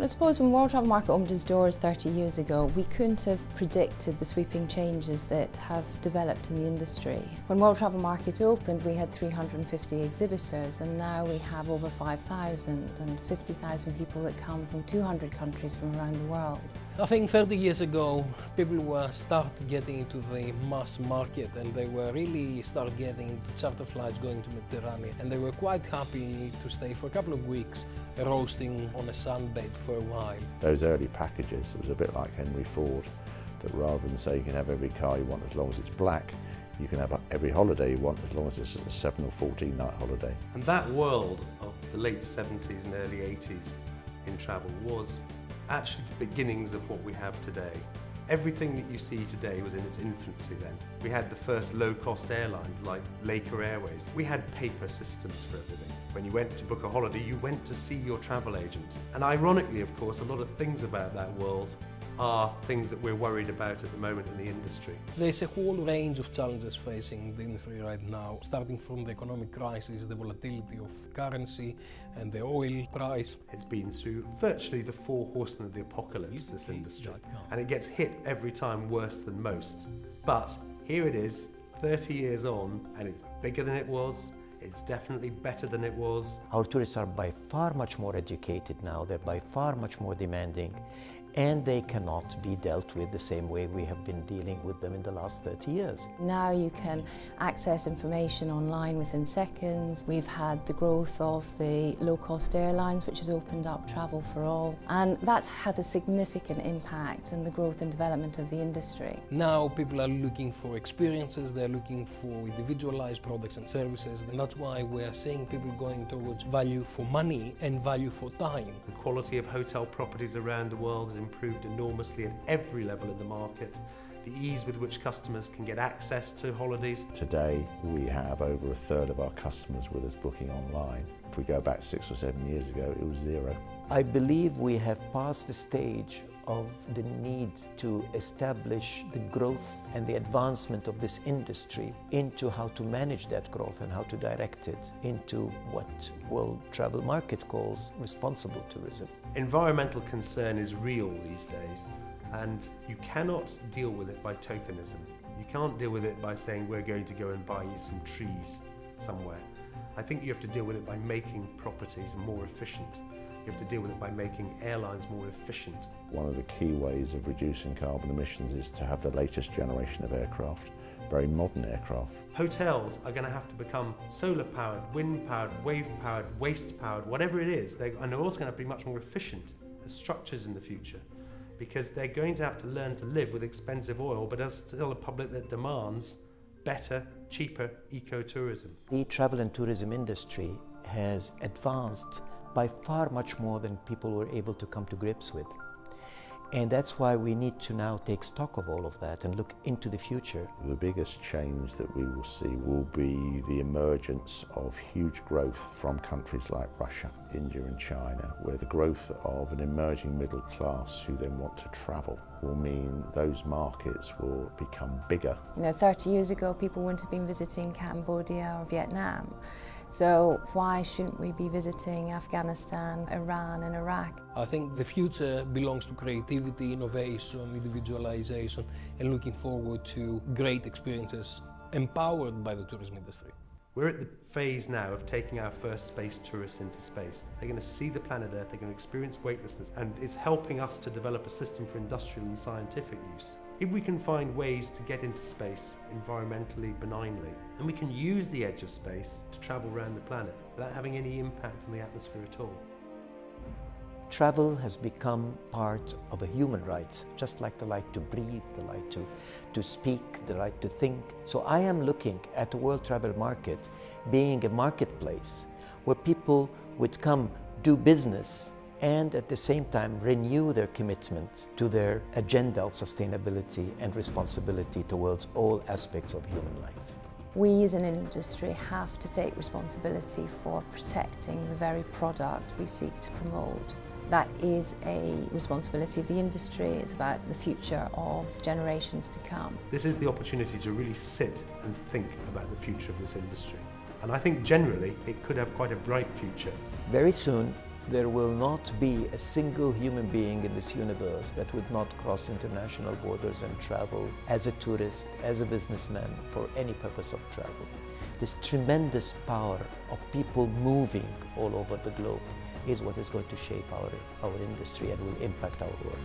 I suppose when World Travel Market opened its doors 30 years ago, we couldn't have predicted the sweeping changes that have developed in the industry. When World Travel Market opened, we had 350 exhibitors, and now we have over 5,000 and 50,000 people that come from 200 countries from around the world. I think 30 years ago, people were starting getting into the mass market, and they were really started getting into charter flights going to Mediterranean, and they were quite happy to stay for a couple of weeks roasting on a sunbed for a while. Those early packages, it was a bit like Henry Ford, that rather than say you can have every car you want as long as it's black, you can have every holiday you want as long as it's a 7 or 14 night holiday. And that world of the late 70s and early 80s in travel was actually the beginnings of what we have today. Everything that you see today was in its infancy then. We had the first low-cost airlines like Laker Airways. We had paper systems for everything. When you went to book a holiday, you went to see your travel agent. And ironically, of course, a lot of things about that world are things that we're worried about at the moment in the industry. There's a whole range of challenges facing the industry right now, starting from the economic crisis, the volatility of currency and the oil price. It's been through virtually the 4 horsemen of the apocalypse, this industry, and it gets hit every time worse than most. But here it is, 30 years on, and it's bigger than it was. It's definitely better than it was. Our tourists are by far much more educated now, they're by far much more demanding, and they cannot be dealt with the same way we have been dealing with them in the last 30 years. Now you can access information online within seconds. We've had the growth of the low-cost airlines, which has opened up travel for all, and that's had a significant impact on the growth and development of the industry. Now people are looking for experiences, they're looking for individualized products and services, and that's why we're seeing people going towards value for money and value for time. The quality of hotel properties around the world has improved enormously at every level in the market. The ease with which customers can get access to holidays. Today we have over a third of our customers with us booking online. If we go back 6 or 7 years ago, it was 0. I believe we have passed the stage of the need to establish the growth and the advancement of this industry into how to manage that growth and how to direct it into what World Travel Market calls responsible tourism. Environmental concern is real these days, and you cannot deal with it by tokenism. You can't deal with it by saying we're going to go and buy you some trees somewhere. I think you have to deal with it by making properties more efficient. You have to deal with it by making airlines more efficient. One of the key ways of reducing carbon emissions is to have the latest generation of aircraft, very modern aircraft. Hotels are going to have to become solar-powered, wind-powered, wave-powered, waste-powered, whatever it is, and they're also going to be much more efficient as structures in the future, because they're going to have to learn to live with expensive oil, but there's still a public that demands better, cheaper eco-tourism. The travel and tourism industry has advanced by far much more than people were able to come to grips with. And that's why we need to now take stock of all of that and look into the future. The biggest change that we will see will be the emergence of huge growth from countries like Russia, India and China, where the growth of an emerging middle class who then want to travel will mean those markets will become bigger. 30 years ago people wouldn't have been visiting Cambodia or Vietnam. So why shouldn't we be visiting Afghanistan, Iran and Iraq? I think the future belongs to creativity, innovation, individualization, and looking forward to great experiences empowered by the tourism industry. We're at the phase now of taking our first space tourists into space. They're going to see the planet Earth, they're going to experience weightlessness, and it's helping us to develop a system for industrial and scientific use. If we can find ways to get into space environmentally benignly, and we can use the edge of space to travel around the planet without having any impact on the atmosphere at all. Travel has become part of a human right, just like the right to breathe, the right to speak, the right to think. So I am looking at the World Travel Market being a marketplace where people would come do business and at the same time renew their commitment to their agenda of sustainability and responsibility towards all aspects of human life. We as an industry have to take responsibility for protecting the very product we seek to promote. That is a responsibility of the industry. It's about the future of generations to come. This is the opportunity to really sit and think about the future of this industry. And I think generally it could have quite a bright future. Very soon There will not be a single human being in this universe that would not cross international borders and travel as a tourist, as a businessman, for any purpose of travel. This tremendous power of people moving all over the globe is what is going to shape our industry and will impact our world.